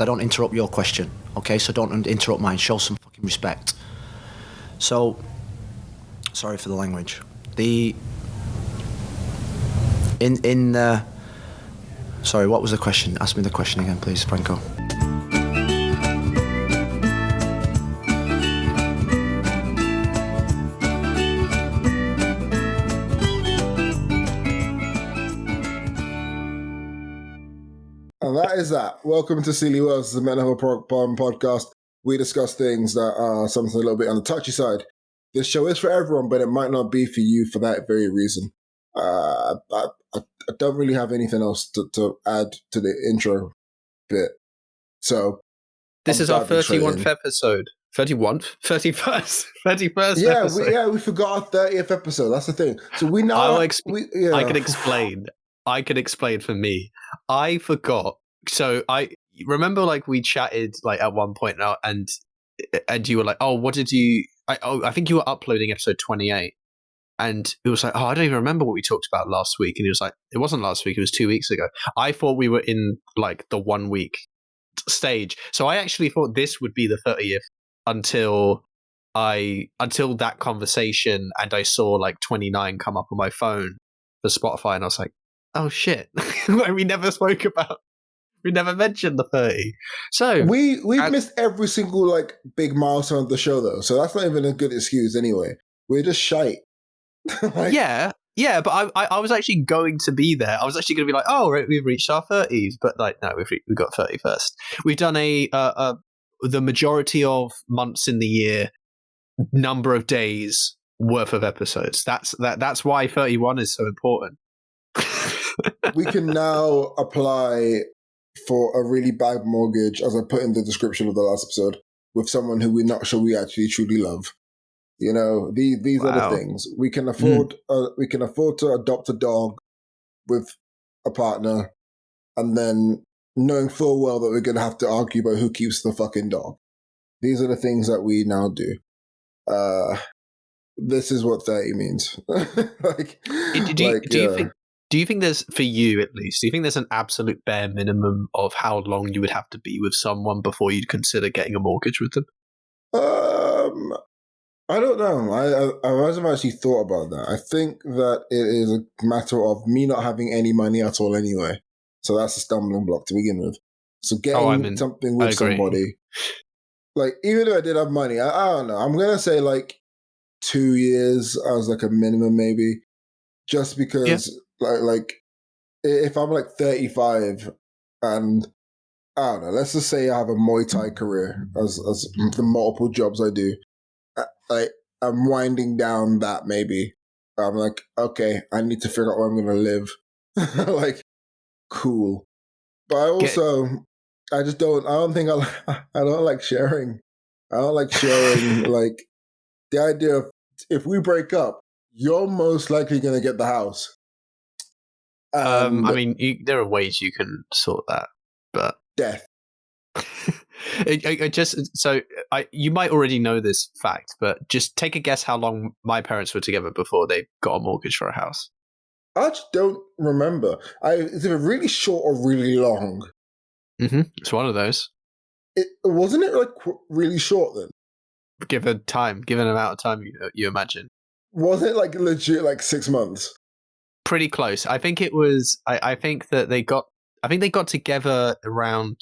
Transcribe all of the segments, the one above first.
I don't interrupt your question, okay? So don't interrupt mine. Show some fucking respect. So, sorry for the language. Sorry, what was the question? Ask me the question again, please, Franco. And that is that. Welcome to Silly Worlds, the Men Have a Problem podcast. We discuss things that are something a little bit on the touchy side. This show is for everyone, but it might not be for you for that very reason. I don't really have anything else to add to the intro bit. So this is our 31st episode. 31st? 31st? 31st yeah, episode. we forgot our 30th episode. That's the thing. So we now... I can explain. I can explain for me. I forgot. So I remember, like, we chatted like at one point now, and you were like, "Oh, what did you?" I think you were uploading episode 28, and it was like, "Oh, I don't even remember what we talked about last week." And he was like, "It wasn't last week. It was 2 weeks ago." I thought we were in like the 1 week stage, so I actually thought this would be the 30th until that conversation, and I saw like 29 come up on my phone for Spotify, and I was like, oh shit. we never mentioned the 30. So we've missed every single like big milestone of the show though, so that's not even a good excuse anyway. We're just shite. Yeah, but I was actually going to be there. I was actually going to be like, oh, right, we've reached our 30s, but like, no, we've got 31st. We've done the majority of months in the year, number of days worth of episodes. That's why 31 is so important. We can now apply for a really bad mortgage, as I put in the description of the last episode, with someone who we're not sure we actually truly love. You know, these are the things we can afford. We can afford to adopt a dog with a partner, and then knowing full well that we're going to have to argue about who keeps the fucking dog. These are the things that we now do. This is what 30 means. Do you think there's, for you at least, do you think there's an absolute bare minimum of how long you would have to be with someone before you'd consider getting a mortgage with them? I don't know. I hasn't actually thought about that. I think that it is a matter of me not having any money at all anyway. So that's a stumbling block to begin with. So getting something with somebody, like, even if I did have money, I don't know. I'm going to say like 2 years as like a minimum maybe. Just because, like, if I'm like 35 and, I don't know, let's just say I have a Muay Thai career as the multiple jobs I do. Like, I'm winding down that maybe. I'm like, okay, I need to figure out where I'm going to live. Like, cool. But I also, I don't like sharing. I don't like sharing, like, the idea of, if we break up, you're most likely going to get the house. I mean, there are ways you can sort that, but death. You might already know this fact, but just take a guess how long my parents were together before they got a mortgage for a house. I just don't remember. It's either really short or really long. Mm-hmm. It's one of those. Wasn't it like really short then? Given amount of time you imagine. Was it like legit like 6 months? Pretty close. I think it was. I think they got together around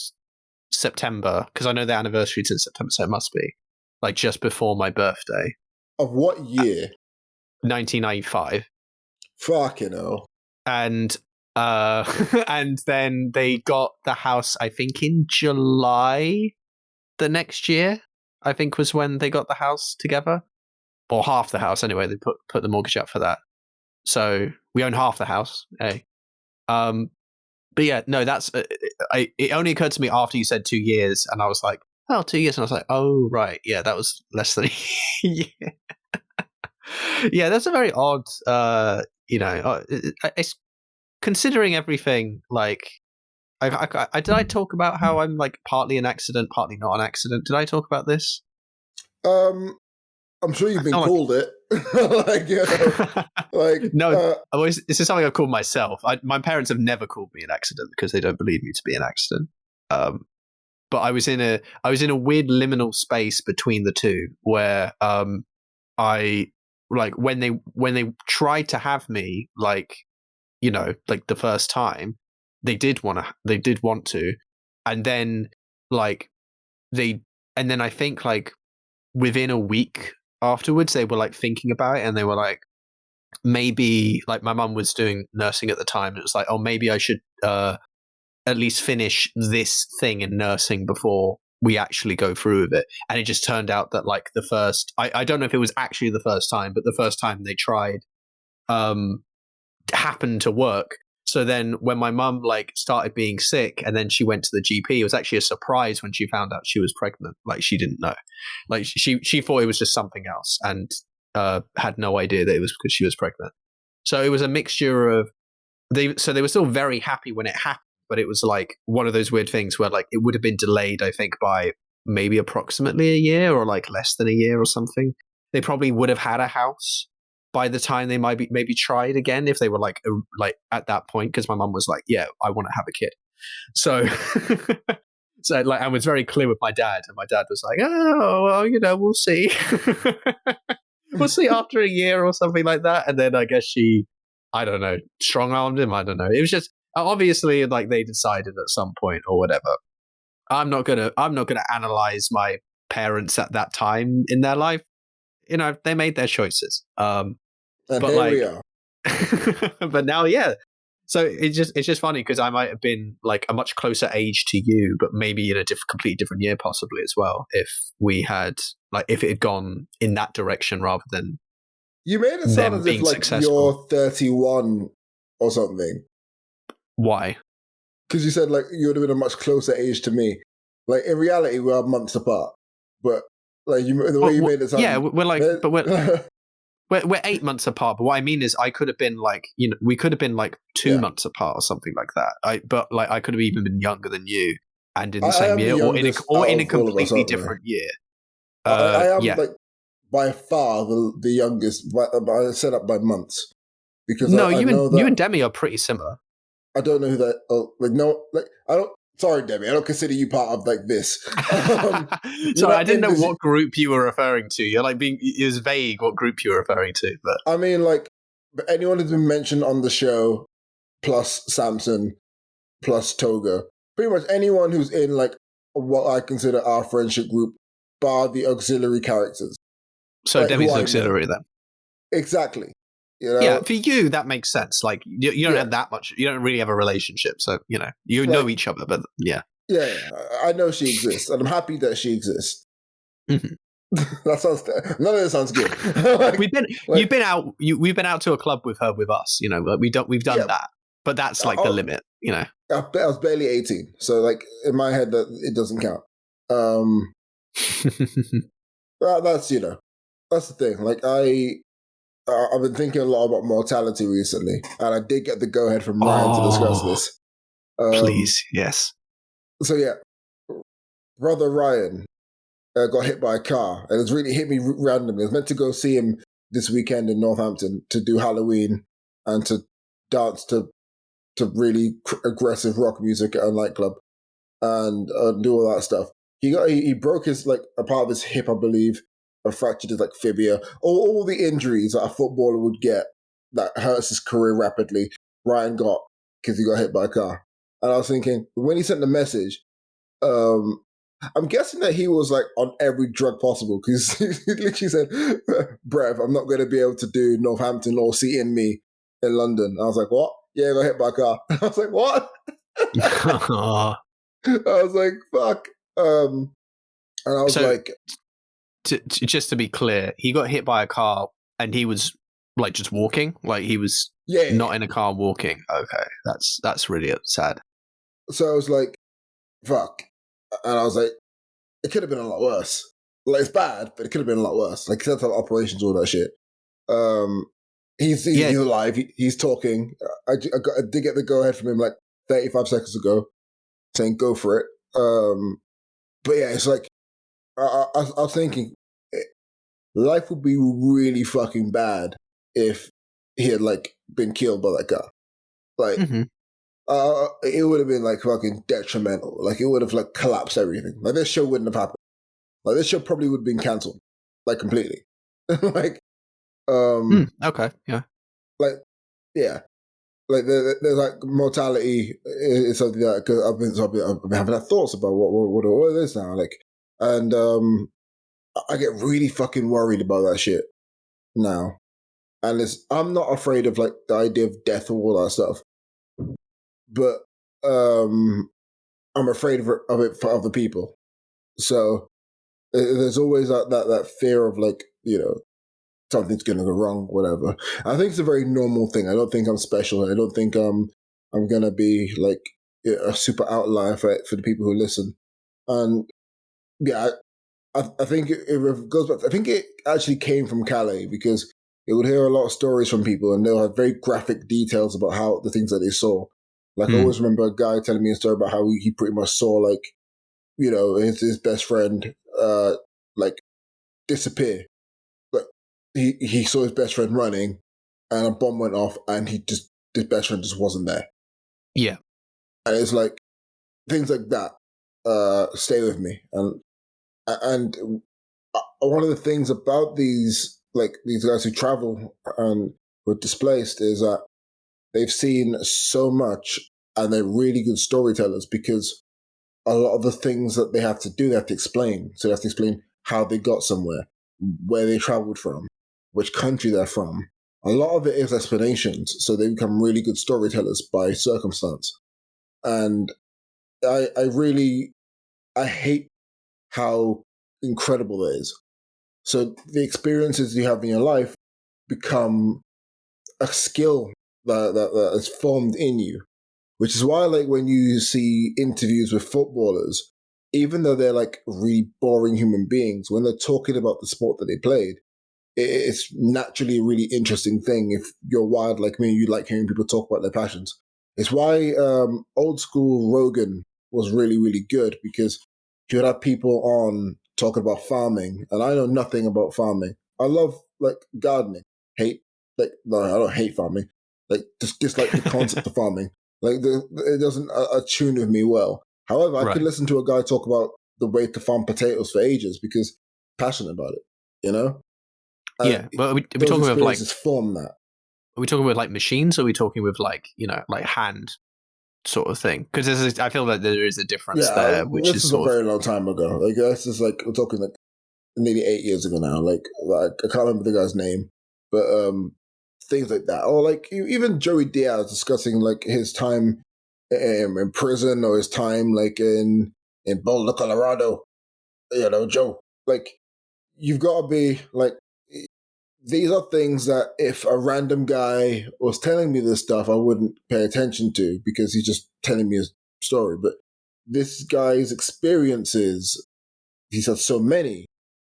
September, because I know the anniversary's in September, so it must be like just before my birthday. Of what year? 1995. Fucking hell. And and then they got the house, I think, in July the next year, I think, was when they got the house together. Or half the house, anyway. They put the mortgage up for that. So we own half the house. Hey. But yeah, no, that's... it only occurred to me after you said 2 years, and I was like, oh, 2 years. And I was like, oh, right. Yeah, that was less than a year. Yeah, that's a very odd... it's considering everything, like... did I talk about how I'm like partly an accident, partly not an accident? Did I talk about this? I'm sure you've been called it. Like, you know, like, no, this is something I've called myself. My parents have never called me an accident because they don't believe me to be an accident. but I was in a weird liminal space between the two where I like when they tried to have me, like, you know, like the first time, they did want to, and then like and then I think like within a week afterwards they were like thinking about it, and they were like, maybe, like, my mum was doing nursing at the time, and it was like, oh, maybe I should at least finish this thing in nursing before we actually go through with it. And it just turned out that like the first, I don't know if it was actually the first time, but the first time they tried happened to work. So then when my mum like started being sick and then she went to the GP, it was actually a surprise when she found out she was pregnant. Like, she didn't know. Like, she thought it was just something else, and had no idea that it was because she was pregnant. So it was a mixture of they were still very happy when it happened, but it was like one of those weird things where like it would have been delayed, I think, by maybe approximately a year or like less than a year or something. They probably would have had a house by the time they might be maybe tried again, if they were like at that point, because my mum was like, yeah, I want to have a kid. So so like, I was very clear with my dad, and my dad was like, oh, well, you know, we'll see. We'll see after a year or something like that. And then I guess she, I don't know, strong-armed him. I don't know. It was just obviously like they decided at some point or whatever. I'm not gonna analyze my parents at that time in their life. You know, they made their choices. And but here like, we are. but now, yeah. So it's just funny because I might have been like a much closer age to you, but maybe in a completely different year possibly as well, if we had like, if it had gone in that direction rather than you made it sound as if like successful. You're 31 or something. Why? Because you said like you would have been a much closer age to me. Like in reality, we're months apart. But like the way you made it sound, yeah, we're like, but we're 8 months apart. But what I mean is, I could have been like, you know, we could have been like 2 months apart or something like that. But like, I could have even been younger than you, and in the same year, or in a completely different year. I am yeah. like by far the youngest, but I set up by months because no, I know you and Demi are pretty similar. I don't know who that. Like no, like I don't. Sorry, Debbie. I don't consider you part of like this. Sorry, I didn't know what group you were referring to. You're like it was vague what group you were referring to. But I mean, like anyone who's been mentioned on the show, plus Samson, plus Toga, pretty much anyone who's in like what I consider our friendship group, bar the auxiliary characters. So like, Demi's auxiliary then. Exactly. You know? Yeah, for you that makes sense. Like you don't have that much. You don't really have a relationship, so you know know each other. But yeah, I know she exists, and I'm happy that she exists. Mm-hmm. That sounds. None of this sounds good. like, you've been out. We've been out to a club with her, with us. You know, like we've done that, but that's like the limit. You know, I was barely 18, so like in my head that it doesn't count. That's you know, that's the thing. Like I've been thinking a lot about mortality recently, and I did get the go ahead from Ryan to discuss this. Please, yes. So yeah, brother Ryan got hit by a car, and it's really hit me randomly. I was meant to go see him this weekend in Northampton to do Halloween and to dance to really aggressive rock music at a nightclub and do all that stuff. He broke his like a part of his hip, I believe, and fractured his like fibia. All the injuries that a footballer would get that hurts his career rapidly. Ryan got because he got hit by a car. And I was thinking when he sent the message, I'm guessing that he was like on every drug possible because he literally said, "Brev, I'm not going to be able to do Northampton or See In Me in London." And I was like, "What? Yeah, I got hit by a car." I was like, "What?" I was like, "Fuck." And I was like, just to be clear, he got hit by a car and he was like just walking, like he was not in a car walking. Okay, that's really sad. So I was like, "Fuck," and I was like, "It could have been a lot worse. Like it's bad, but it could have been a lot worse. Like set up operations, all that shit." He's alive. He's talking. I did get the go ahead from him like 35 seconds ago, saying go for it. But yeah, it's like I was thinking, life would be really fucking bad if he had like been killed by that guy. Like, it would have been like fucking detrimental. Like it would have like collapsed everything. Like this show wouldn't have happened. Like this show probably would have been cancelled, like completely. Like, okay, yeah, like, yeah, like there's like mortality is something that cause I've been having thoughts about what it is now. Like, and I get really fucking worried about that shit now. And I'm not afraid of like the idea of death or all that stuff, but I'm afraid of it for other people. So there's always that fear of like, you know, something's going to go wrong, whatever. I think it's a very normal thing. I don't think I'm special. I don't think I'm going to be like a super outlier for the people who listen. And yeah, I think it goes back. I think it actually came from Calais because it would hear a lot of stories from people and they'll have very graphic details about how the things that they saw. Like I always remember a guy telling me a story about how he pretty much saw like, you know, his best friend like disappear. Like he saw his best friend running and a bomb went off and his best friend just wasn't there. Yeah. And it's like things like that stay with me. And one of the things about these guys who travel and were displaced is that they've seen so much and they're really good storytellers because a lot of the things that they have to do, they have to explain. So they have to explain how they got somewhere, where they traveled from, which country they're from. A lot of it is explanations. So they become really good storytellers by circumstance. And I hate how incredible it is. So the experiences you have in your life become a skill that is formed in you, which is why, like, when you see interviews with footballers, even though they're like really boring human beings, when they're talking about the sport that they played, it's naturally a really interesting thing. If you're wild like me, you like hearing people talk about their passions. It's why old school Rogan was really, really good because you would have people on talking about farming, and I know nothing about farming. I love like gardening. Hate no, I don't hate farming. Like just like the concept of farming. Like it doesn't attune with me well. However, I could listen to a guy talk about the way to farm potatoes for ages because I'm passionate about it. You know. Yeah, but are we those talking with like form that? Are we talking with like machines? Or are we talking with like, you know, like hand sort of thing? Because I feel that there is a difference there, which this is a very long time ago. Like this is like we're talking like nearly 8 years ago now. Like I can't remember the guy's name, but things like that, or like even Joey Diaz discussing like his time in prison or his time like in Boulder, Colorado. You know, Joe. Like you've got to be like these are things that if a random guy was telling me this stuff, I wouldn't pay attention to because he's just telling me a story. But this guy's experiences, he's had so many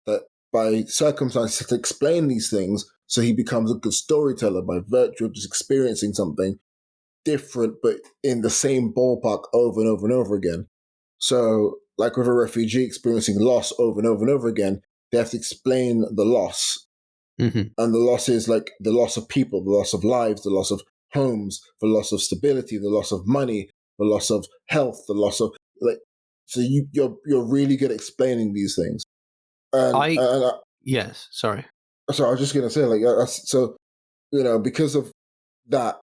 that by circumstance, he has to explain these things. So he becomes a good storyteller by virtue of just experiencing something different, but in the same ballpark over and over and over again. So, like with a refugee experiencing loss over and over and over again, they have to explain the loss. Mm-hmm. And the loss is like the loss of people, the loss of lives, the loss of homes, the loss of stability, the loss of money, the loss of health, the loss of like. So you're really good at explaining these things. And yes, sorry. So I was just gonna say so you know because of that,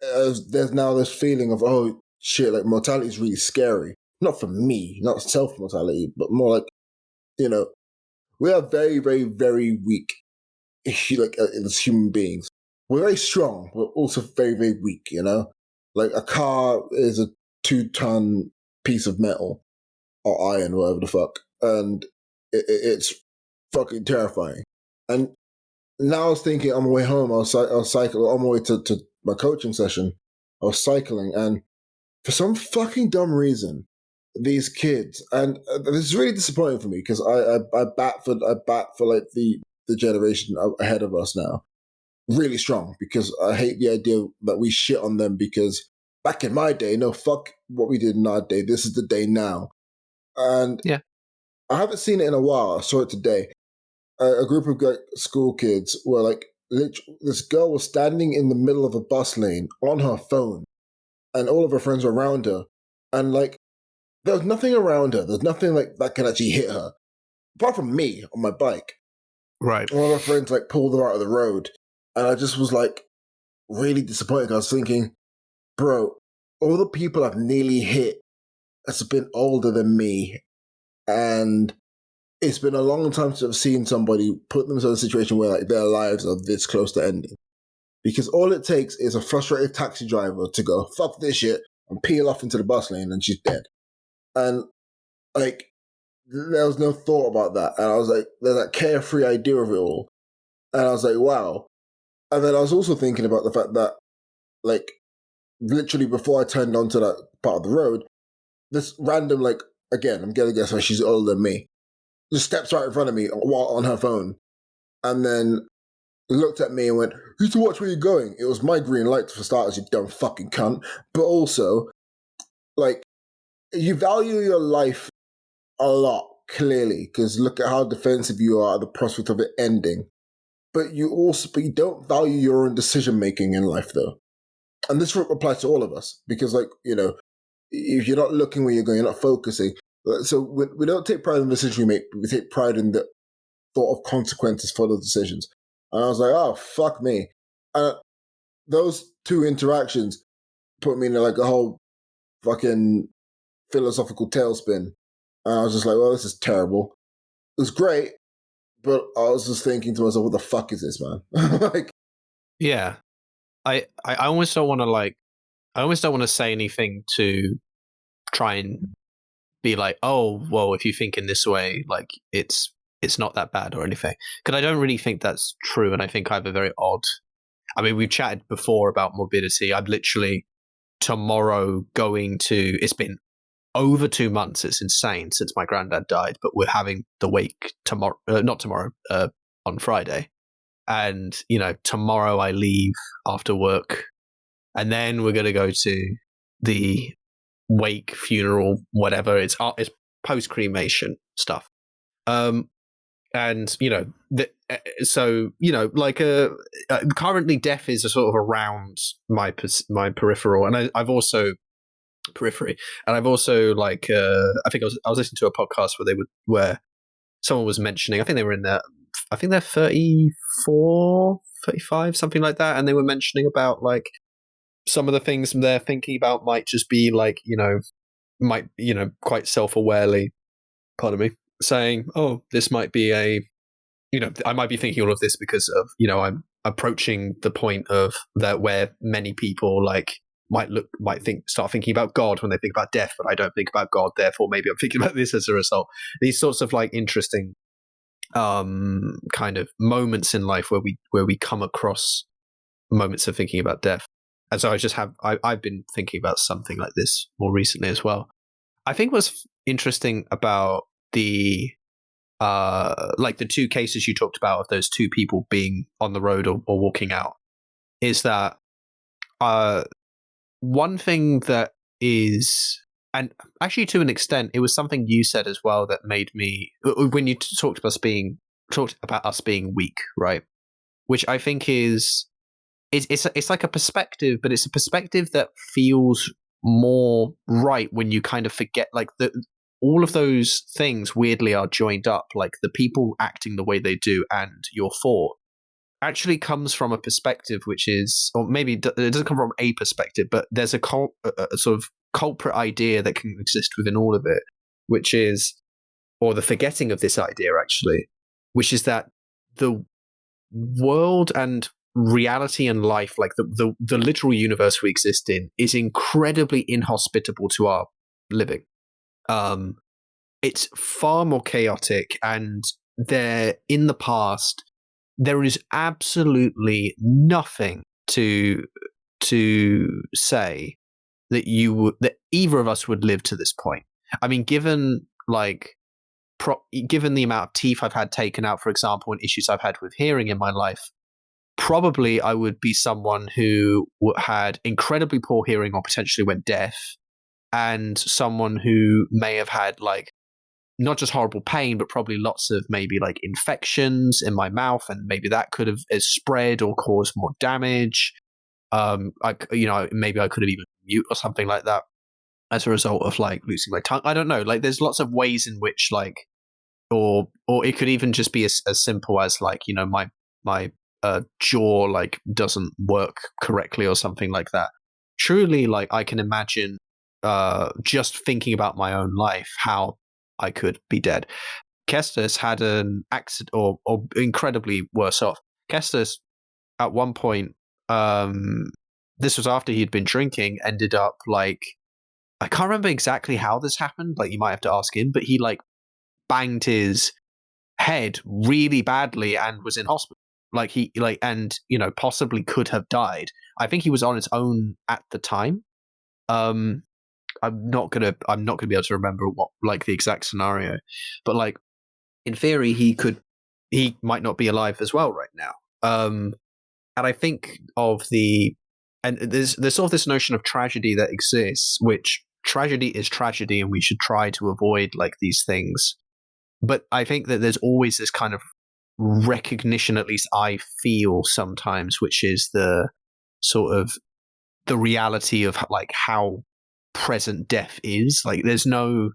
there's now this feeling of oh shit, like mortality is really scary. Not for me, not self mortality, but more like you know we are very very very weak like as human beings. We're very strong, but also very, very weak, you know? Like a car is a 2-ton piece of metal or iron, whatever the fuck. And it's fucking terrifying. And now I was thinking on my way home, I was cycling on my way to my coaching session. I was cycling and for some fucking dumb reason, these kids, and this is really disappointing for me because I bat for like the generation ahead of us now really strong because I hate the idea that we shit on them because back in my day, no, fuck what we did in our day. This is the day now. And yeah, I haven't seen it in a while. I saw it today. A group of school kids were like, this girl was standing in the middle of a bus lane on her phone and all of her friends were around her, and like there was nothing around her. There's nothing like that can actually hit her, apart from me on my bike. Right. One of my friends like pulled her out of the road, and I just was like really disappointed. I was thinking, bro, all the people I've nearly hit has been older than me, and it's been a long time since I've seen somebody put themselves in a situation where like their lives are this close to ending. Because all it takes is a frustrated taxi driver to go, fuck this shit, and peel off into the bus lane, and she's dead. And like, there was no thought about that. And I was like, there's that carefree idea of it all. And I was like, wow. And then I was also thinking about the fact that, like, literally before I turned onto that part of the road, this random, like, again, I'm going to guess why she's older than me, just steps right in front of me while on her phone. And then looked at me and went, "You need to watch where you're going." It was my green light for starters, you dumb fucking cunt. But also, like, you value your life a lot, clearly, because look at how defensive you are at the prospect of it ending. But you don't value your own decision making in life, though. And this applies to all of us, because, like, you know, if you're not looking where you're going, you're not focusing. So we don't take pride in the decision we make, but we take pride in the thought of consequences for the decisions. And I was like, oh, fuck me. Those two interactions put me in like a whole fucking philosophical tailspin. And I was just like, well, this is terrible. It was great, but I was just thinking to myself, what the fuck is this, man? Like, yeah. I almost don't want to I almost don't want to say anything to try and be like, oh, well, if you think in this way, like it's not that bad or anything. Because I don't really think that's true. And I think I have a very odd, I mean, we've chatted before about morbidity. I'm literally tomorrow going to, it's been over 2 months. It's insane since my granddad died, but we're having the wake tomorrow, not tomorrow, on Friday. And, you know, tomorrow I leave after work, and then we're going to go to the wake, funeral, whatever. It's post cremation stuff. And you know, so you know, like currently death is a sort of around my peripheral, and I've also periphery, and I've also like I think I was listening to a podcast where someone was mentioning, I think they were in their, I think they're 34, 35, something like that, and they were mentioning about like some of the things they're thinking about might just be like, quite self-awarely, pardon me, saying, oh, this might be I might be thinking all of this because of, I'm approaching the point of that where many people like start thinking about God when they think about death, but I don't think about God, therefore maybe I'm thinking about this as a result. These sorts of like interesting kind of moments in life where we come across moments of thinking about death. And so I've been thinking about something like this more recently as well. I think what's interesting about the like the two cases you talked about of those two people being on the road or walking out is that one thing that is, and actually to an extent it was something you said as well that made me, when you talked about us being weak, right? Which I think is it's like a perspective, but it's a perspective that feels more right when you kind of forget like all of those things weirdly are joined up, like the people acting the way they do and your thought actually comes from a perspective which is, or maybe it doesn't come from a perspective, but there's a sort of culprit idea that can exist within all of it, which is, or the forgetting of this idea actually, which is that the world and reality and life, like the literal universe we exist in, is incredibly inhospitable to our living. It's far more chaotic, and in the past there is absolutely nothing to say that either of us would live to this point. I mean, given the amount of teeth I've had taken out, for example, and issues I've had with hearing in my life, probably I would be someone who had incredibly poor hearing or potentially went deaf, and someone who may have had like not just horrible pain, but probably lots of maybe like infections in my mouth, and maybe that could have spread or caused more damage. Maybe I could have even mute or something like that as a result of like losing my tongue. I don't know. Like there's lots of ways in which like, or it could even just be as simple as like, you know, my jaw like doesn't work correctly or something like that. Truly, like I can imagine just thinking about my own life, how I could be dead. Kestis had an accident, or incredibly worse off. Kestis, at one point, this was after he'd been drinking, ended up like, I can't remember exactly how this happened. Like you might have to ask him, but he like banged his head really badly and was in hospital. Like he like, and you know, possibly could have died. I think he was on his own at the time. I'm not gonna be able to remember what like the exact scenario, but like in theory he might not be alive as well right now. And I think there's sort of this notion of tragedy that exists, which tragedy is tragedy, and we should try to avoid like these things. But I think that there's always this kind of recognition, at least I feel sometimes, which is the sort of the reality of like how present death is. Like there's no,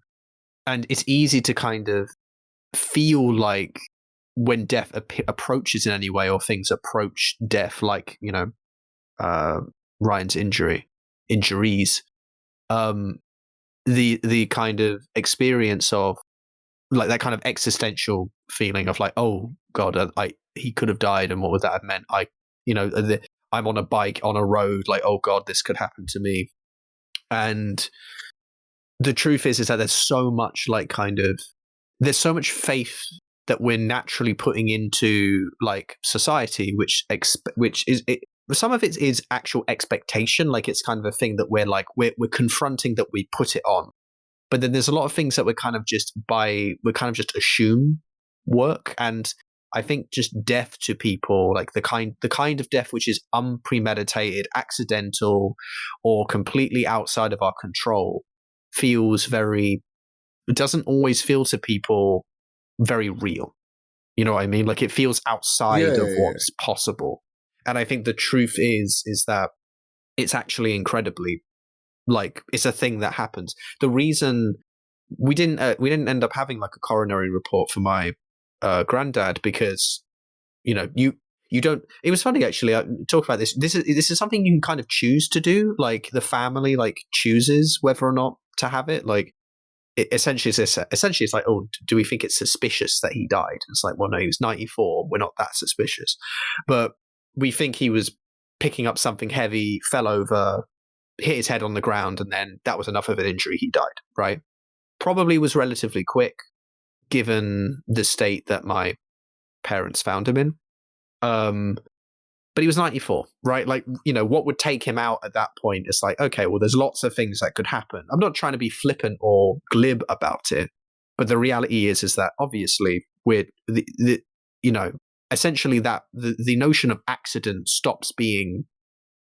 and it's easy to kind of feel like when death approaches in any way, or things approach death, like, you know, Ryan's injuries, the kind of experience of like that kind of existential feeling of like, oh God, he could have died, and what would that have meant? I'm on a bike on a road, like, oh God, this could happen to me. And the truth is that there's so much there's so much faith that we're naturally putting into like society, which is some of it is actual expectation. Like it's kind of a thing that we're confronting, that we put it on. But then there's a lot of things that we kind of just assume work. And I think just death to people, like the kind of death which is unpremeditated, accidental, or completely outside of our control, it doesn't always feel to people very real. You know what I mean? Like it feels outside of what's possible. And I think the truth is that it's actually incredibly, like, it's a thing that happens. The reason we didn't end up having like a coronary report for my granddad, because, you know, you don't. It was funny actually. I talk about this. This is something you can kind of choose to do. Like the family like chooses whether or not to have it. Like essentially it's like, oh, do we think it's suspicious that he died? It's like, well, no, he was 94. We're not that suspicious, but we think he was picking up something heavy, fell over, hit his head on the ground, and then that was enough of an injury. He died, right? Probably was relatively quick, given the state that my parents found him in. But he was 94, right? Like, you know, what would take him out at that point is like, okay, well, there's lots of things that could happen. I'm not trying to be flippant or glib about it, but the reality is that obviously essentially that the notion of accident stops being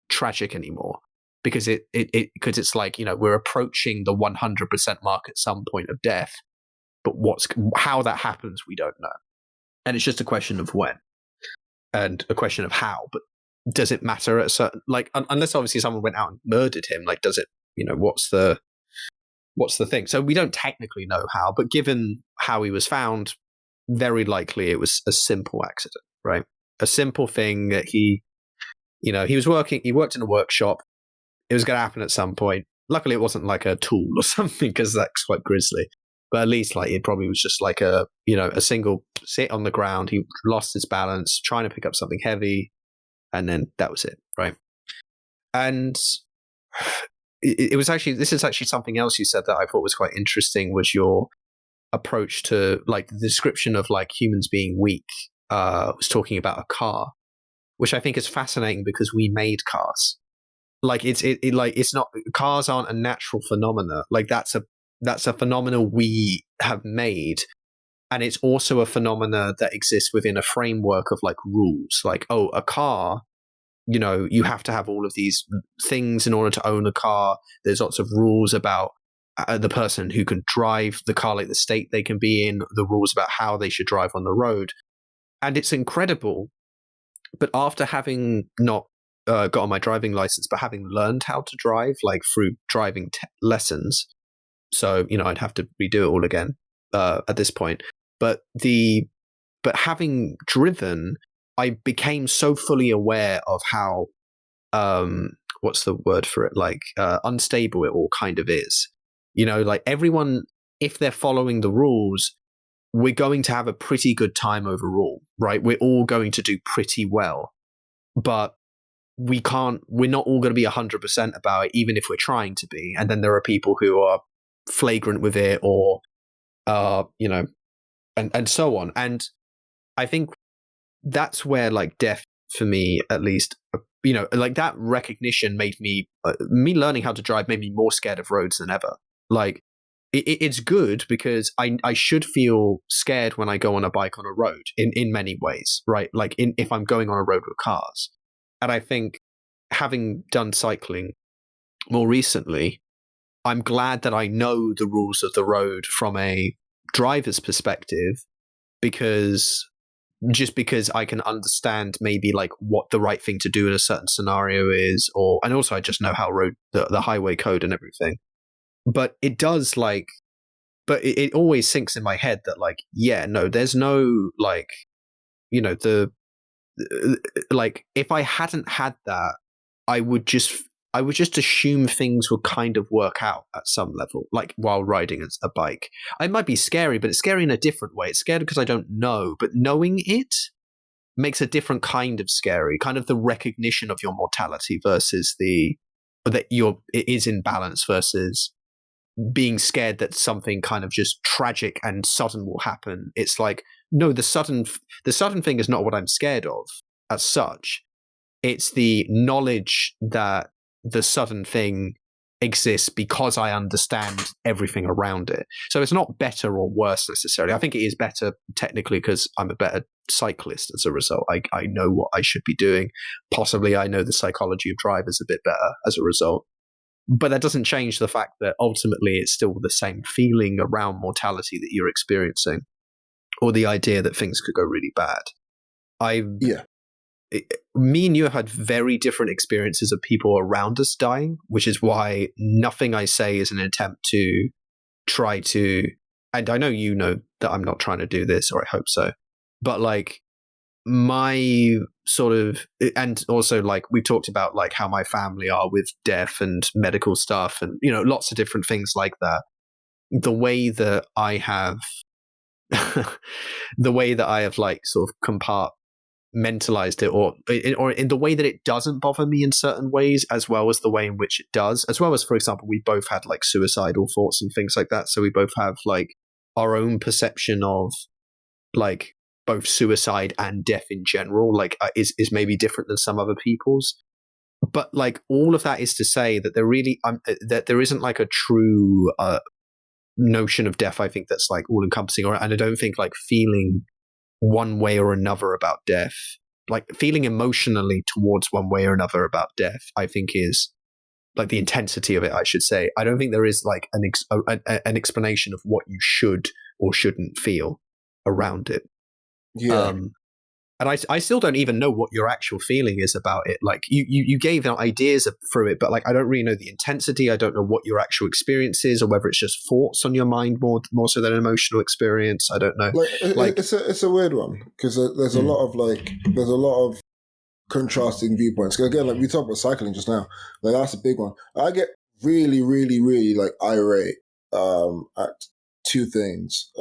tragic anymore, because it's like, you know, we're approaching the 100% mark at some point of death, but how that happens, we don't know. And it's just a question of when and a question of how. But does it matter at a certain, like, unless obviously someone went out and murdered him, like, does it, you know, what's the thing? So we don't technically know how, but given how he was found, very likely it was a simple accident, right? A simple thing that he worked in a workshop. It was going to happen at some point. Luckily, it wasn't like a tool or something, because that's quite grisly. But at least, like, it probably was just like a single sit on the ground. He lost his balance, trying to pick up something heavy, and then that was it, right? And this is actually something else you said that I thought was quite interesting, was your approach to like the description of like humans being weak. Was talking about a car, which I think is fascinating, because we made cars. Like it's not, cars aren't a natural phenomena. Like that's a phenomena we have made, and it's also a phenomena that exists within a framework of like rules. Like, oh, a car, you know, you have to have all of these things in order to own a car. There's lots of rules about the person who can drive the car, like the state they can be in, the rules about how they should drive on the road, and it's incredible. But after having not gotten my driving license, but having learned how to drive, like through driving lessons. So, I'd have to redo it all again at this point. But having driven, I became so fully aware of how, what's the word for it? Like unstable it all kind of is. Like everyone, if they're following the rules, we're going to have a pretty good time overall, right? We're all going to do pretty well, but we're not all going to be 100% about it, even if we're trying to be. And then there are people who are flagrant with it or, and so on. And I think that's where like death, for me, at least, like that recognition made me learning how to drive made me more scared of roads than ever. Like it's good because I should feel scared when I go on a bike on a road in many ways, right? Like if I'm going on a road with cars. And I think having done cycling more recently, I'm glad that I know the rules of the road from a driver's perspective, because I can understand maybe like what the right thing to do in a certain scenario is, and also I just know how the highway code and everything. But it does it always sinks in my head that like, yeah, no, there's no like, like if I hadn't had that, I would just assume things would kind of work out at some level, like while riding a bike. It might be scary, but it's scary in a different way. It's scary because I don't know, but knowing it makes a different kind of scary, kind of the recognition of your mortality versus it is in balance versus being scared that something kind of just tragic and sudden will happen. It's like, no, the sudden thing is not what I'm scared of as such. It's the knowledge that the sudden thing exists because I understand everything around it. So it's not better or worse necessarily. I think it is better technically because I'm a better cyclist as a result. I know what I should be doing. Possibly I know the psychology of drivers a bit better as a result. But that doesn't change the fact that ultimately it's still the same feeling around mortality that you're experiencing, or the idea that things could go really bad. Me and you have had very different experiences of people around us dying, which is why nothing I say is an attempt to try to, and I know that I'm not trying to do this, or I hope so, but like my sort of, and also like we talked about like how my family are with death and medical stuff and lots of different things like that. The way that I have like sort of compartmentalized it, or in the way that it doesn't bother me in certain ways, as well as the way in which it does, as well as, for example, we both had like suicidal thoughts and things like that, so we both have like our own perception of like both suicide and death in general, like is maybe different than some other people's. But like all of that is to say that that there isn't like a true notion of death, I think, that's like all encompassing, and I don't think like feeling one way or another about death, like feeling emotionally towards one way or another about death, I think is like the intensity of it, I should say. I don't think there is like an explanation of what you should or shouldn't feel around it. Yeah. And I still don't even know what your actual feeling is about it. Like you gave out ideas through it, but like I don't really know the intensity. I don't know what your actual experience is, or whether it's just thoughts on your mind more so than an emotional experience. I don't know. It's a weird one because there's a lot of contrasting viewpoints. Again, like we talked about cycling just now, like that's a big one. I get really, really, really like irate at two things.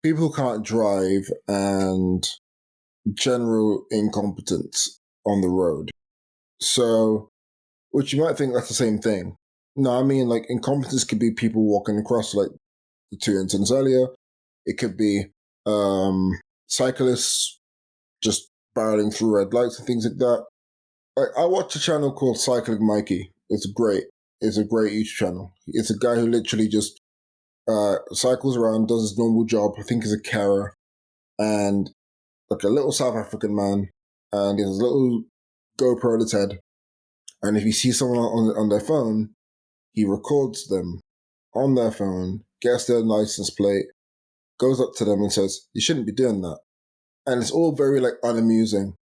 People who can't drive and general incompetence on the road. So, which you might think that's the same thing. No, I mean, like, incompetence could be people walking across, like the two incidents earlier. It could be cyclists just barreling through red lights and things like that. I watch a channel called Cycling Mikey. It's a great YouTube channel. It's a guy who literally just cycles around, does his normal job. I think he's a carer, and like a little South African man, and he has a little GoPro on his head. And if he sees someone on their phone, he records them on their phone, gets their license plate, goes up to them and says, "You shouldn't be doing that." And it's all very like unamusing.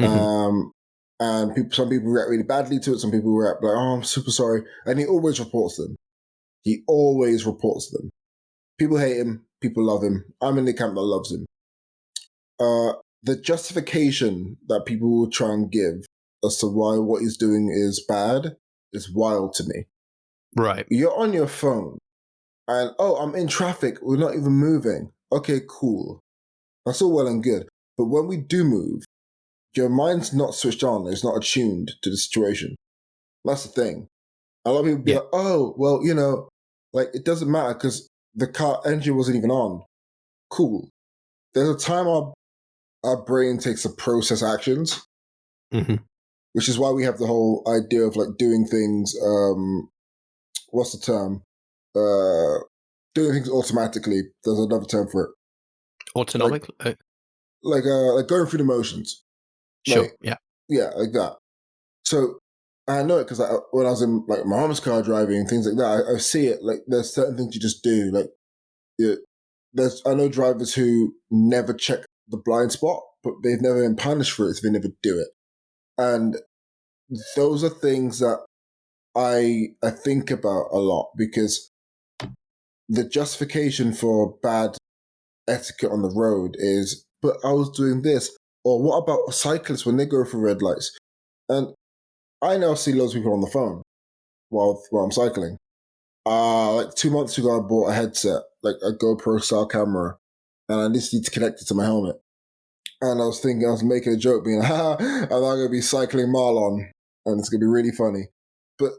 Mm-hmm. And some people react really badly to it. Some people react like, oh, I'm super sorry. And he always reports them. He always reports them. People hate him. People love him. I'm in the camp that loves him. The justification that people will try and give as to why what he's doing is bad is wild to me. Right. You're on your phone and, oh, I'm in traffic. We're not even moving. Okay, cool. That's all well and good. But when we do move, your mind's not switched on. It's not attuned to the situation. That's the thing. A lot of people be like, oh, well, like it doesn't matter because the car engine wasn't even on. Cool. There's a time our brain takes to process actions, which is why we have the whole idea of like doing things, what's the term? Doing things automatically. There's another term for it. Autonomic? Like going through the motions. Sure, like, yeah. Yeah, like that. So I know it because when I was in like my mom's car driving and things like that, I see it. Like there's certain things you just do. Like I know drivers who never check the blind spot, but they've never been punished for it, so they never do it. And those are things that I think about a lot because the justification for bad etiquette on the road is, but I was doing this. Or what about cyclists when they go through red lights? And I now see loads of people on the phone while I'm cycling. Like 2 months ago, I bought a headset, like a GoPro style camera, and I just need to connect it to my helmet. And I was making a joke, being, I'm not going to be cycling Marlon, and it's going to be really funny. But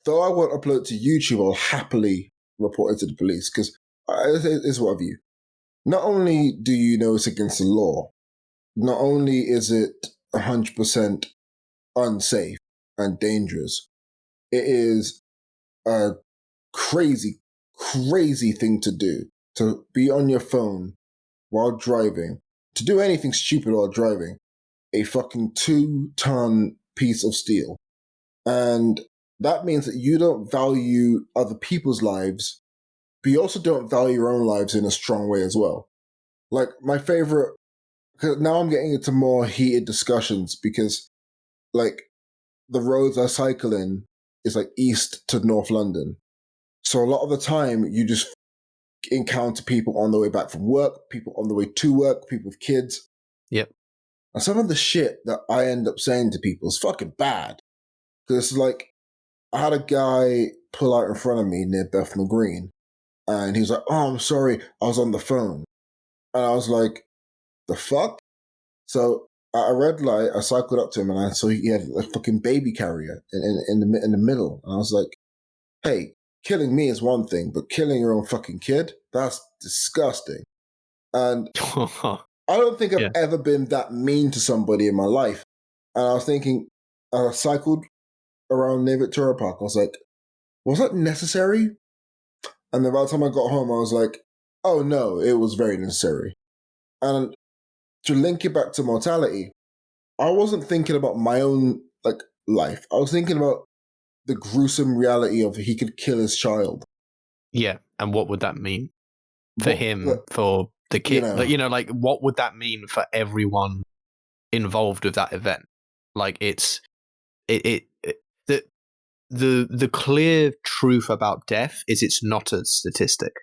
though I won't upload to YouTube, I'll happily report it to the police, because it's what I view. Not only do you know it's against the law, not only is it 100% unsafe and dangerous, it is a crazy, crazy thing to do, to be on your phone while driving, to do anything stupid while driving, a fucking 2-ton piece of steel. And that means that you don't value other people's lives, but you also don't value your own lives in a strong way as well. Like my favorite, because now I'm getting into more heated discussions because like the roads I cycle in is like east to North London. So a lot of the time you just encounter people on the way back from work, people on the way to work, people with kids. Yep. And some of the shit that I end up saying to people is fucking bad. Because like, I had a guy pull out in front of me near Bethnal Green, and he was like, oh, I'm sorry, I was on the phone. And I was like, the fuck? So at a red light, I cycled up to him, and I saw he had a fucking baby carrier in the middle. And I was like, hey, killing me is one thing, but killing your own fucking kid? That's disgusting. And I don't think I've ever been that mean to somebody in my life. And I was thinking, I cycled around near Victoria Park. I was like, was that necessary? And then by the time I got home, I was like, oh no, it was very necessary. And to link it back to mortality, I wasn't thinking about my own like life. I was thinking about the gruesome reality of he could kill his child. Yeah, and what would that mean for him, for the kid? Like what would that mean for everyone involved with that event? Like the clear truth about death is it's not a statistic,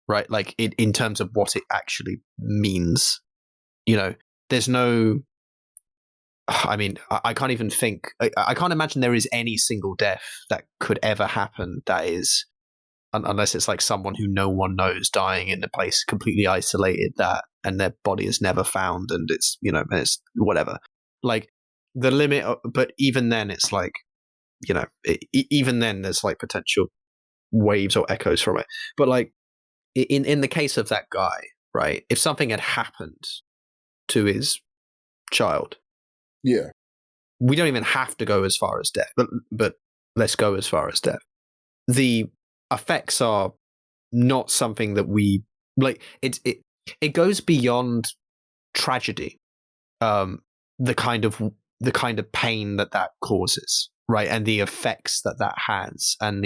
right? Like in terms of what it actually means. There's no. I mean, I can't even think. I can't imagine there is any single death that could ever happen that is, unless it's like someone who no one knows dying in a place completely isolated and their body is never found, and it's and it's whatever. Like the limit, but even then, it's like even then, there's like potential waves or echoes from it. But like in the case of that guy, right? If something had happened to his child. Yeah. We don't even have to go as far as death, but let's go as far as death. The effects are not something that we like. It goes beyond tragedy. The kind of pain that causes, right, and the effects that has, and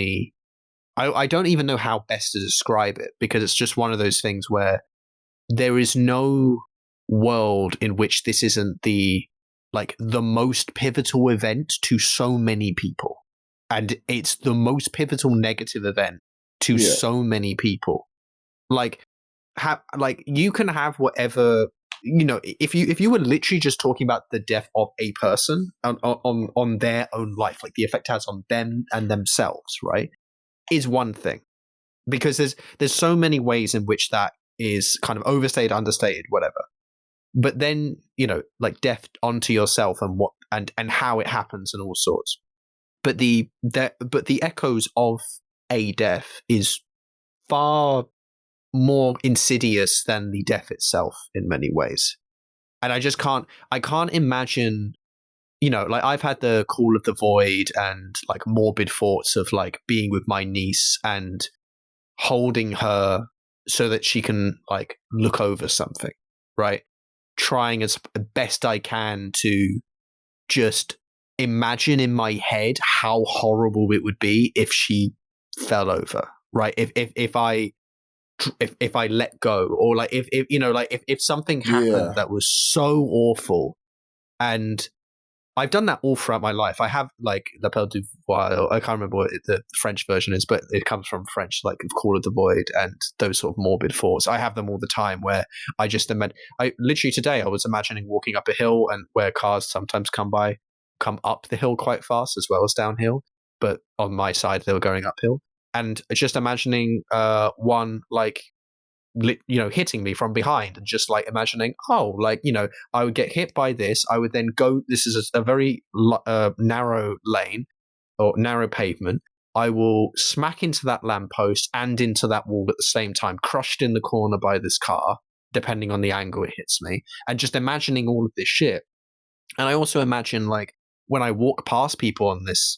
I don't even know how best to describe it, because it's just one of those things where there is no world in which this isn't the like the most pivotal event to so many people, and it's the most pivotal negative event to so many people. Like you can have whatever, if you were literally just talking about the death of a person on their own life, like the effect it has on them and themselves, right, is one thing, because there's so many ways in which that is kind of overstated, understated, whatever. But then, like death onto yourself and what and how it happens and all sorts. But the echoes of a death is far more insidious than the death itself in many ways. And I can't imagine, like I've had the call of the void and like morbid thoughts of like being with my niece and holding her so that she can like look over something, right? Trying as best I can to just imagine in my head how horrible it would be if she fell over, right? If I let go, or like if something happened that was so awful. And I've done that all throughout my life. I have like L'Appel du Void. I can't remember what the French version is, but it comes from French, like Call of the Void and those sort of morbid thoughts. I have them all the time where I just literally today I was imagining walking up a hill, and where cars sometimes come up the hill quite fast as well as downhill. But on my side, they were going uphill. And just imagining one like hitting me from behind, and just like imagining, I would get hit by this. I would then go, this is a very narrow lane or narrow pavement. I will smack into that lamppost and into that wall at the same time, crushed in the corner by this car, depending on the angle it hits me. And just imagining all of this shit. And I also imagine like when I walk past people on this,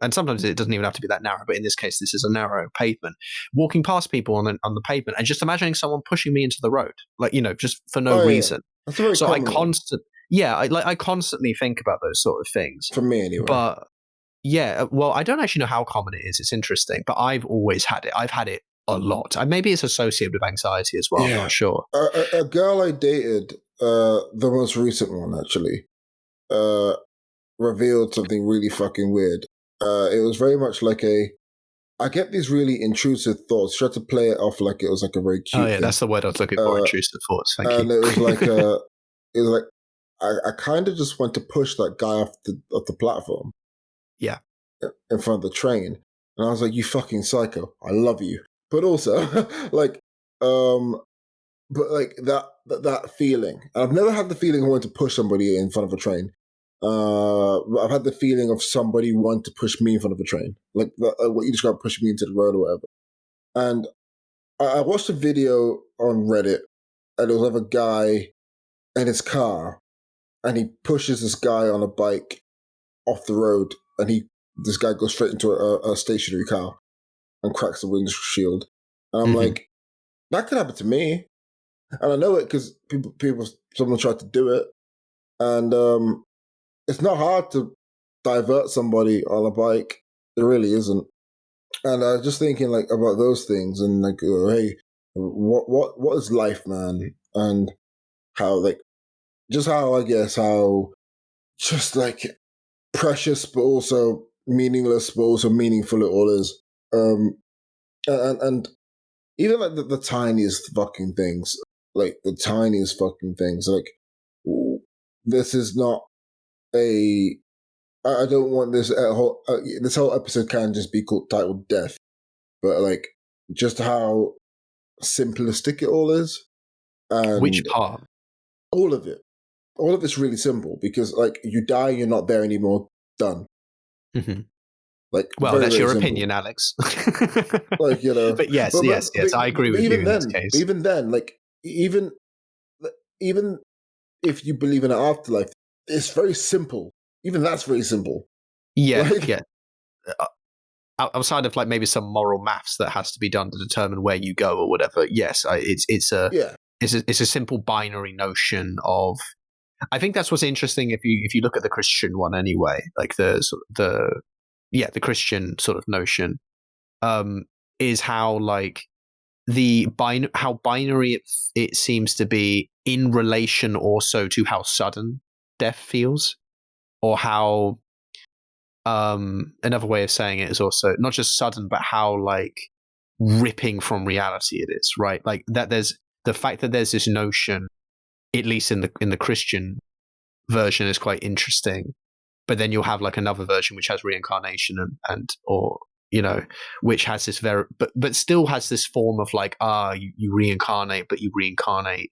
and sometimes it doesn't even have to be that narrow, but in this case, this is a narrow pavement. Walking past people on the pavement and just imagining someone pushing me into the road, like, just for no reason. That's very so common. I constantly think about those sort of things. For me, anyway. But yeah, well, I don't actually know how common it is. It's interesting, but I've always had it. I've had it a lot. Maybe it's associated with anxiety as well. Yeah. I'm not sure. A girl I dated, the most recent one actually, revealed something really fucking weird. It was very much like I get these really intrusive thoughts. She tried to play it off like it was like a very cute thing. That's the word I was looking for, intrusive thoughts. Thank you. And it was like, I kind of just went to push that guy off the platform. Yeah. In front of the train. And I was like, you fucking psycho. I love you. But also, but like that feeling. I've never had the feeling I want to push somebody in front of a train. I've had the feeling of somebody wanting to push me in front of a train, like what you described, pushing me into the road or whatever. And I watched a video on Reddit, and it was of a guy in his car, and he pushes this guy on a bike off the road, and this guy goes straight into a stationary car and cracks the windshield. And I'm like, that could happen to me, and I know it because someone tried to do it, and it's not hard to divert somebody on a bike. It really isn't. And I was just thinking like about those things and like, hey, what is life, man? And how like, just how I guess how just like precious but also meaningless but also meaningful it all is. And even like the tiniest fucking things, like the tiniest fucking things, like this is not I don't want this whole episode can just be titled death, but like just how simplistic it all is. And which part? All of it. All of it's really simple because like you die, you're not there anymore. Done. Mm-hmm. Like, well, very, that's very your simple. Opinion, Alex. Like, but yes, I agree with you in this case. But even then, like even if you believe in an afterlife, it's very simple. Even that's very simple. Yeah, yeah. Outside of like maybe some moral maths that has to be done to determine where you go or whatever. Yes, it's a simple binary notion of. I think that's what's interesting if you look at the Christian one anyway, like the Christian sort of notion, is how like how binary it seems to be in relation also to how sudden death feels, or how another way of saying it is also not just sudden, but how like ripping from reality it is, right? Like that there's the fact that there's this notion, at least in the Christian version, is quite interesting. But then you'll have like another version which has reincarnation and or which has this but still has this form of like you reincarnate, but you reincarnate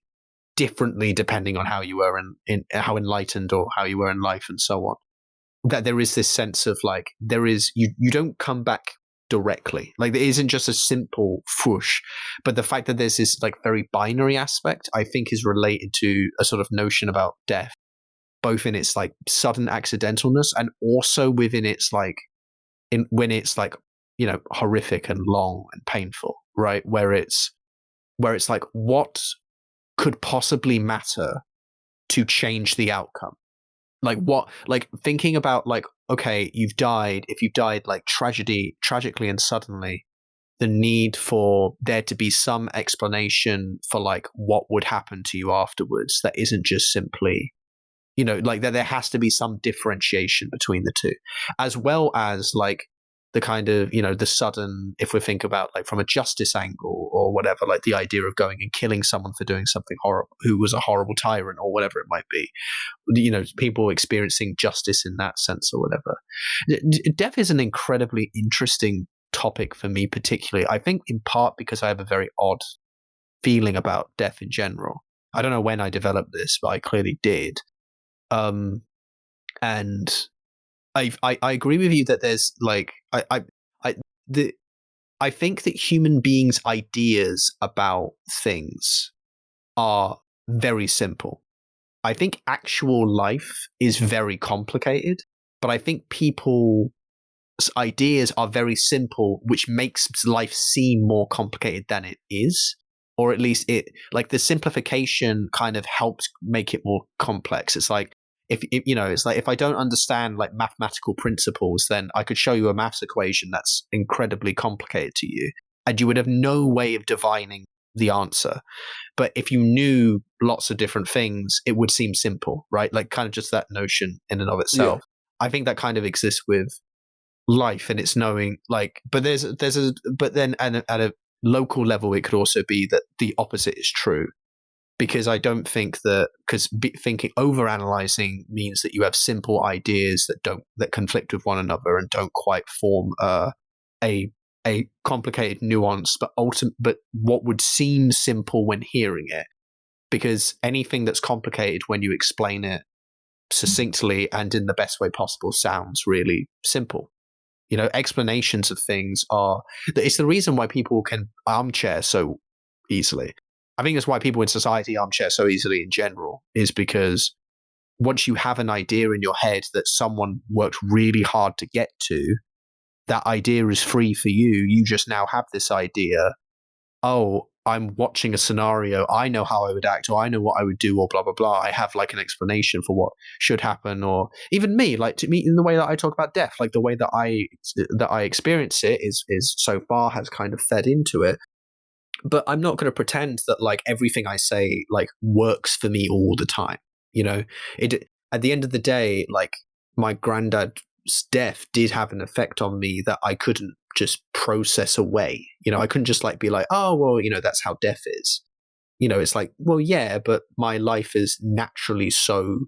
differently depending on how you were in how enlightened or how you were in life and so on. That there is this sense of like there is you don't come back directly. Like there isn't just a simple whoosh, but the fact that there's this like very binary aspect, I think, is related to a sort of notion about death, both in its like sudden accidentalness and also within its like when it's like horrific and long and painful, right? Where it's like what could possibly matter to change the outcome? Like what, like thinking about like, okay, if you've died like tragically and suddenly, the need for there to be some explanation for like what would happen to you afterwards that isn't just simply, like that there has to be some differentiation between the two, as well as like the kind of, the sudden, if we think about like from a justice angle or whatever, like the idea of going and killing someone for doing something horrible, who was a horrible tyrant or whatever it might be, people experiencing justice in that sense or whatever. Death is an incredibly interesting topic for me, particularly, I think in part because I have a very odd feeling about death in general. I don't know when I developed this, but I clearly did. And I agree with you that there's like I think that human beings' ideas about things are very simple. I think actual life is very complicated, but I think people's ideas are very simple, which makes life seem more complicated than it is. Or at least it, like the simplification kind of helps make it more complex. It's like, it's like if I don't understand like mathematical principles, then I could show you a maths equation that's incredibly complicated to you, and you would have no way of divining the answer. But if you knew lots of different things, it would seem simple, right? Like kind of just that notion in and of itself. Yeah. I think that kind of exists with life, and it's knowing like, but but then at a local level, it could also be that the opposite is true. Because I don't think that, overanalyzing means that you have simple ideas that conflict with one another and don't quite form a complicated nuance, but what would seem simple when hearing it. Because anything that's complicated when you explain it succinctly and in the best way possible sounds really simple. Explanations of things it's the reason why people can armchair so easily. I think that's why people in society armchair so easily in general, is because once you have an idea in your head that someone worked really hard to get to, that idea is free for you. You just now have this idea. Oh, I'm watching a scenario. I know how I would act, or I know what I would do, or blah, blah, blah. I have like an explanation for what should happen. Or even me, like to me, in the way that I talk about death, like the way that I experience it is so far has kind of fed into it. But I'm not going to pretend that like everything I say like works for me all the time. At the end of the day, like my granddad's death did have an effect on me that I couldn't just process away. I couldn't just like be like, oh, well, that's how death is. It's like, well, yeah, but my life is naturally so,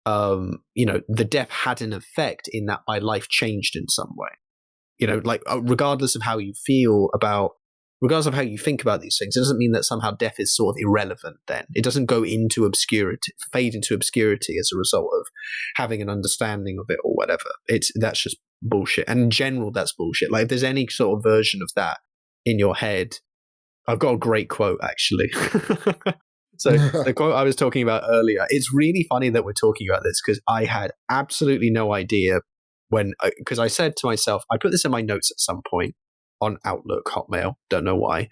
the death had an effect in that my life changed in some way. Like regardless of how you think about these things, it doesn't mean that somehow death is sort of irrelevant then. It doesn't go into obscurity, fade into obscurity as a result of having an understanding of it or whatever. That's just bullshit. And in general, that's bullshit. Like if there's any sort of version of that in your head, I've got a great quote actually. So the quote I was talking about earlier, it's really funny that we're talking about this because I had absolutely no idea because I said to myself, I put this in my notes at some point on Outlook, Hotmail. Don't know why.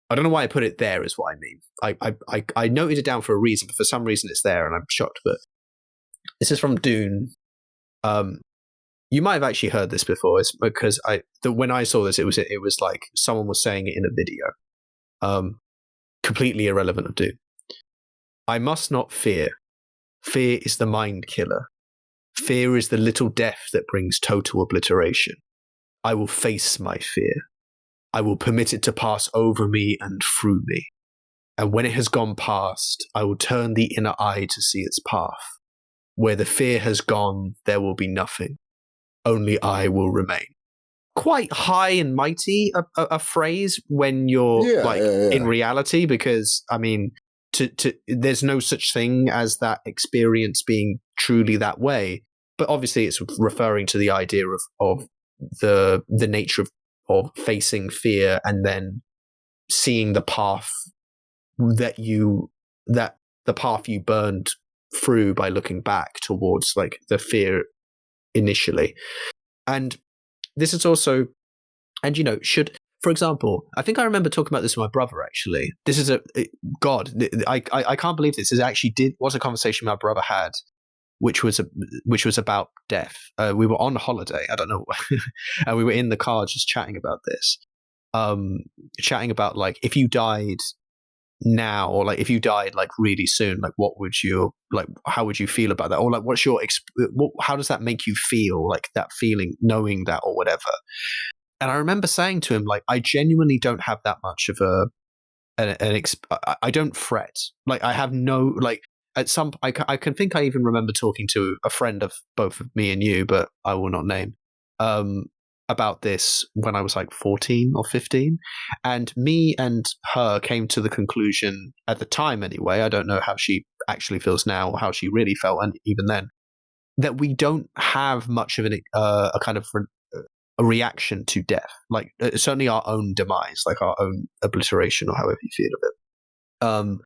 I don't know why I put it there is what I mean. I noted it down for a reason, but for some reason it's there and I'm shocked. But this is from Dune. You might have actually heard this before. It's because when I saw this, it was like someone was saying it in a video. Completely irrelevant of Dune. I must not fear. Fear is the mind killer. Fear is the little death that brings total obliteration. I will face my fear. I will permit it to pass over me and through me. And when it has gone past, I will turn the inner eye to see its path. Where the fear has gone, there will be nothing. Only I will remain. Quite high and mighty a phrase when you're in reality, because I mean, there's no such thing as that experience being truly that way. But obviously, it's referring to the idea of the nature of facing fear and then seeing the path that the path you burned through by looking back towards like the fear initially. And this is also, and for example, I think I remember talking about this with my brother, actually. This is I can't believe this is actually was a conversation my brother had, which was about death. We were on holiday, I don't know, and we were in the car just chatting about this, chatting about like if you died now, or like if you died like really soon, like what would you like? How would you feel about that? Or like, what's your how does that make you feel? Like that feeling, knowing that, or whatever. And I remember saying to him, like, I genuinely don't have that much of I don't fret. Like I have no like. At some, I can think I even remember talking to a friend of both of me and you, but I will not name, about this when I was like 14 or 15. And me and her came to the conclusion at the time anyway, I don't know how she actually feels now or how she really felt, and even then, that we don't have much of a kind of a reaction to death, like certainly our own demise, like our own obliteration, or however you feel of it.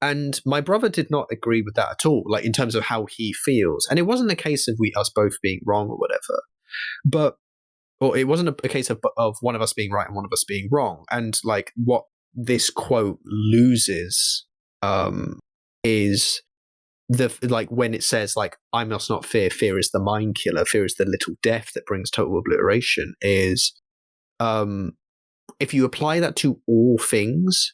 And my brother did not agree with that at all, like in terms of how he feels. And it wasn't a case of us both being wrong or whatever, or it wasn't a case of one of us being right and one of us being wrong. And like what this quote loses is like when it says like, I must not fear, fear is the mind killer, fear is the little death that brings total obliteration, is if you apply that to all things,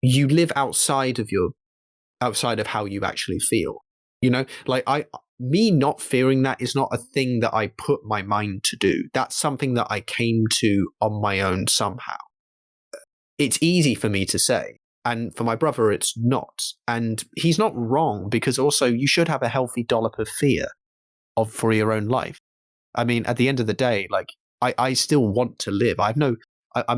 you live outside of how you actually feel. Like me not fearing that is not a thing that I put my mind to do. That's something that I came to on my own somehow. It's easy for me to say, and for my brother it's not. And he's not wrong, because also you should have a healthy dollop of fear for your own life. I mean, at the end of the day, like I still want to live. I'm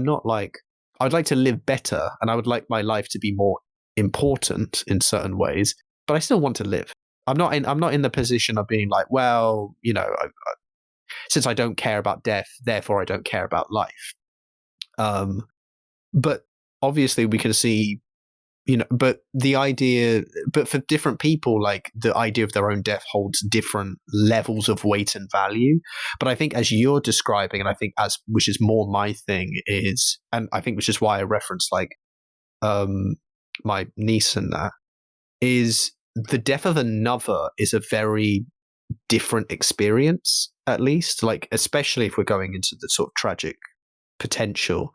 not like, I'd like to live better, and I would like my life to be more important in certain ways, but I still want to live. I'm not in the position of being like, well, since I don't care about death, therefore I don't care about life. But obviously we can see, but for different people, like the idea of their own death holds different levels of weight and value. But I think as you're describing, and I think which is more my thing is, and I think which is why I referenced like my niece and that, is the death of another is a very different experience, at least, like especially if we're going into the sort of tragic potential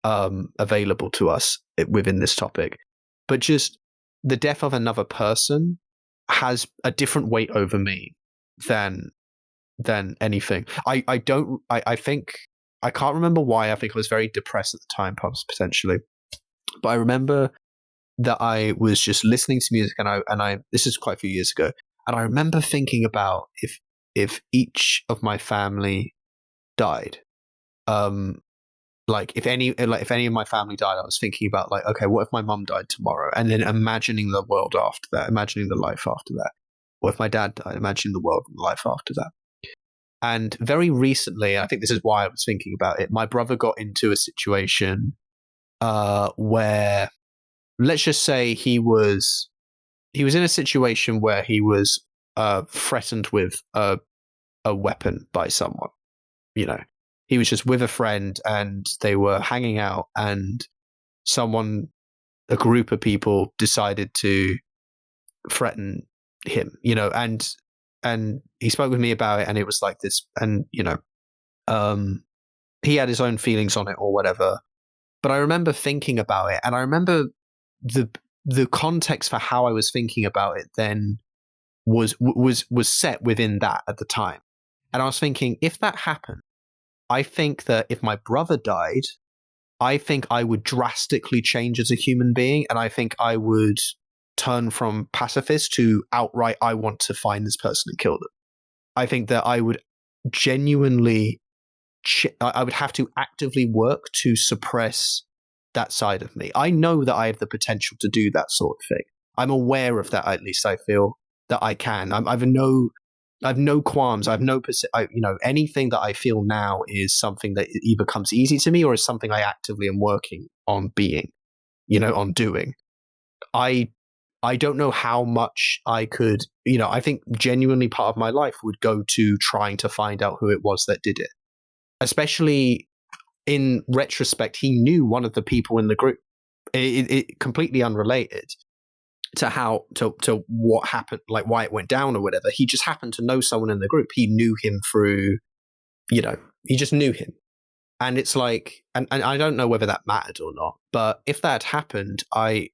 available to us within this topic. But just the death of another person has a different weight over me than anything. I think I can't remember why. I think I was very depressed at the time, potentially, but I remember that I was just listening to music, and I this is quite a few years ago, and I remember thinking about if each of my family died, like if any of my family died, I was thinking about like, okay, what if my mum died tomorrow, and then imagining the world after that, imagining the life after that. What if my dad died, imagining the world and life after that. And very recently, I think this is why I was thinking about it, my brother got into a situation where, let's just say he was in a situation where he was threatened with a weapon by someone. He was just with a friend and they were hanging out, and a group of people decided to threaten him, and he spoke with me about it, and it was like this, and he had his own feelings on it or whatever. But I remember thinking about it, and I remember the context for how I was thinking about it then was set within that at the time. And I was thinking, if that happened, I think that if my brother died, I think I would drastically change as a human being, and I think I would turn from pacifist to outright, I want to find this person and kill them. I think that I would genuinely, I would have to actively work to suppress that side of me. I know that I have the potential to do that sort of thing. I'm aware of that, at least I feel that I can. I have no qualms. I have no, anything that I feel now is something that either comes easy to me or is something I actively am working on being, on doing. I don't know how much I could, I think genuinely part of my life would go to trying to find out who it was that did it. Especially in retrospect, he knew one of the people in the group. It completely unrelated to what happened, like why it went down or whatever. He just happened to know someone in the group. He knew him through, he just knew him. And it's like, and I don't know whether that mattered or not, but if that had happened, I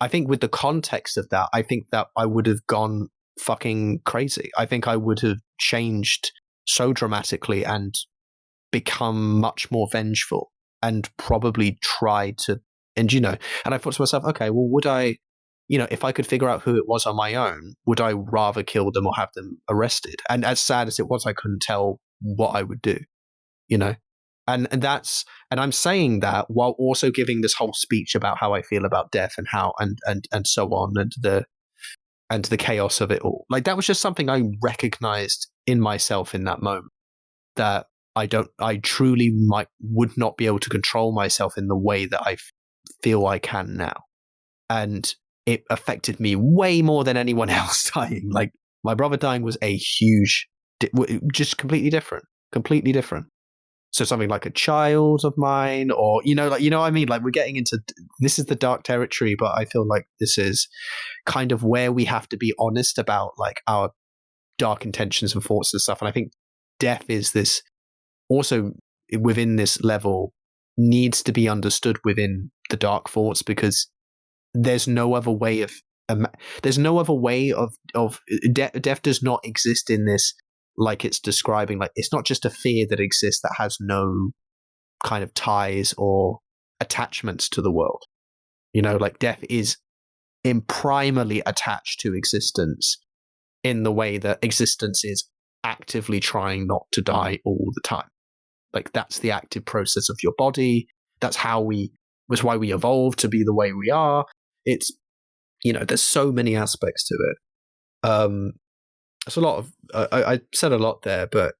think with the context of that, I think that I would have gone fucking crazy. I think I would have changed so dramatically and become much more vengeful and probably tried to, and I thought to myself, okay, well, would I, if I could figure out who it was on my own, would I rather kill them or have them arrested? And as sad as it was, I couldn't tell what I would do, and I'm saying that while also giving this whole speech about how I feel about death and how and so on, and the chaos of it all. Like, that was just something I recognized in myself in that moment, that I truly would not be able to control myself in the way that I feel I can now. And it affected me way more than anyone else dying. Like, my brother dying was a huge, just completely different. So something like a child of mine, or, what I mean? Like, we're getting into, this is the dark territory, but I feel like this is kind of where we have to be honest about, like, our dark intentions and thoughts and stuff. And I think death is this, also within this level, needs to be understood within the dark thoughts, because there's no other way of death does not exist in this, like it's describing. Like, it's not just a fear that exists that has no kind of ties or attachments to the world. Like, death is primarily attached to existence in the way that existence is actively trying not to die all the time. Like, that's the active process of your body. That's why we evolved to be the way we are. It's, there's so many aspects to it. It's a lot of, I said a lot there, but,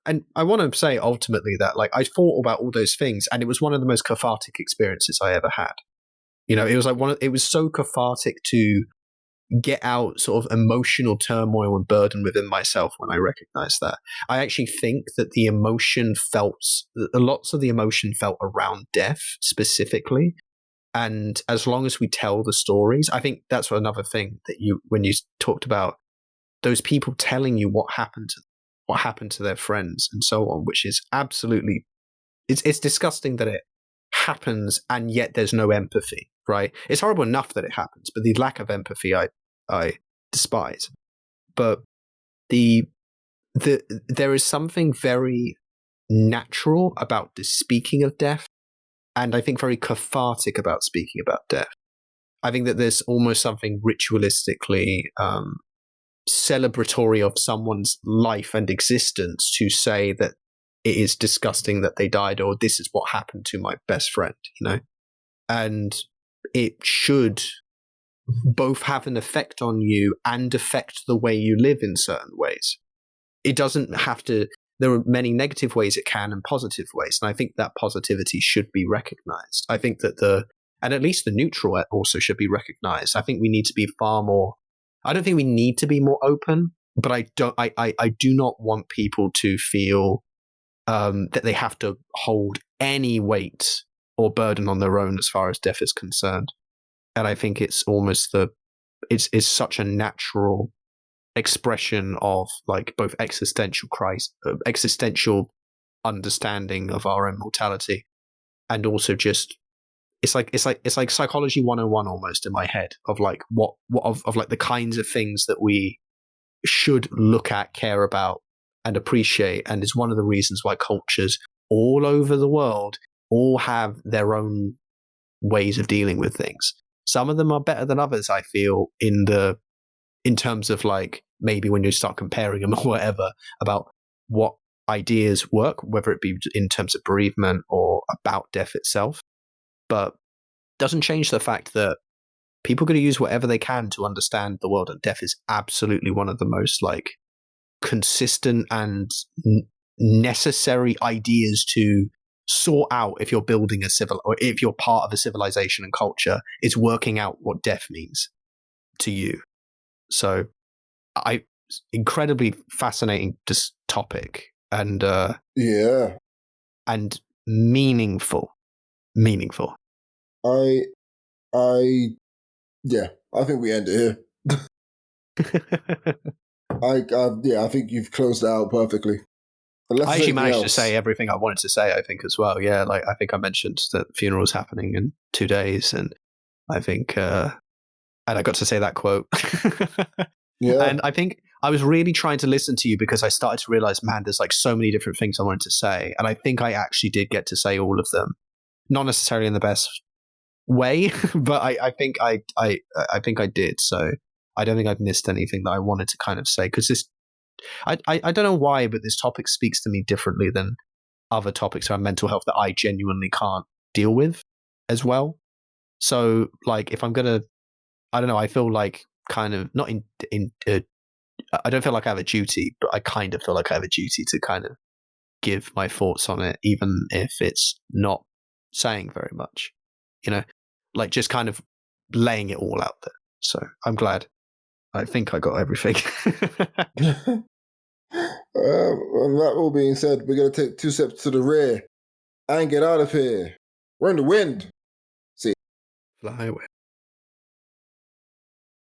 and I want to say ultimately that, like, I thought about all those things, and it was one of the most cathartic experiences I ever had. It was like it was so cathartic to get out sort of emotional turmoil and burden within myself when I recognized that. I actually think that lots of the emotion felt around death specifically. And as long as we tell the stories, I think that's another thing that when you talked about those people telling you what happened to their friends and so on, which is absolutely, it's disgusting that it happens and yet there's no empathy, right? It's horrible enough that it happens, but the lack of empathy I despise. But there is something very natural about the speaking of death, and I think very cathartic about speaking about death. I think that there's almost something ritualistically celebratory of someone's life and existence to say that it is disgusting that they died, or this is what happened to my best friend, and it should both have an effect on you and affect the way you live in certain ways. It doesn't have to, there are many negative ways it can and positive ways, and I think that positivity should be recognized. I think that and at least the neutral also should be recognized. I think we need to be far more, I don't think we need to be more open, but I do not want people to feel that they have to hold any weight or burden on their own as far as death is concerned. And I think it's almost it's such a natural expression of, like, both existential understanding of our own mortality, and also just it's like psychology 101 almost in my head of like what of like the kinds of things that we should look at, care about, and appreciate. And it's one of the reasons why cultures all over the world all have their own ways of dealing with things. Some of them are better than others, I feel, in terms of like maybe when you start comparing them or whatever about what ideas work, whether it be in terms of bereavement or about death itself. But doesn't change the fact that people are going to use whatever they can to understand the world, and death is absolutely one of the most like consistent and necessary ideas to sort out if you're building a civil, or if you're part of a civilization and culture. It's working out what death means to you. So incredibly fascinating this topic, and and meaningful. I think we end it here. I think you've closed it out perfectly. I actually managed to say everything I wanted to say, I think, as well. Yeah, like I think I mentioned that the funeral is happening in 2 days, and I think, and I got to say that quote. Yeah. And I think I was really trying to listen to you because I started to realize, man, there's like so many different things I wanted to say, and I think I actually did get to say all of them, not necessarily in the best way, but I think I think I did. So I don't think I've missed anything that I wanted to kind of say, because this, I don't know why, but this topic speaks to me differently than other topics around mental health that I genuinely can't deal with as well. So like if I'm gonna, I don't know, I feel like kind of not I don't feel like I have a duty, but I kind of feel like I have a duty to kind of give my thoughts on it, even if it's not saying very much, like just kind of laying it all out there. So I'm glad. I think I got everything. And that all being said, we're going to take 2 steps to the rear and get out of here. We're in the wind. See. Fly away.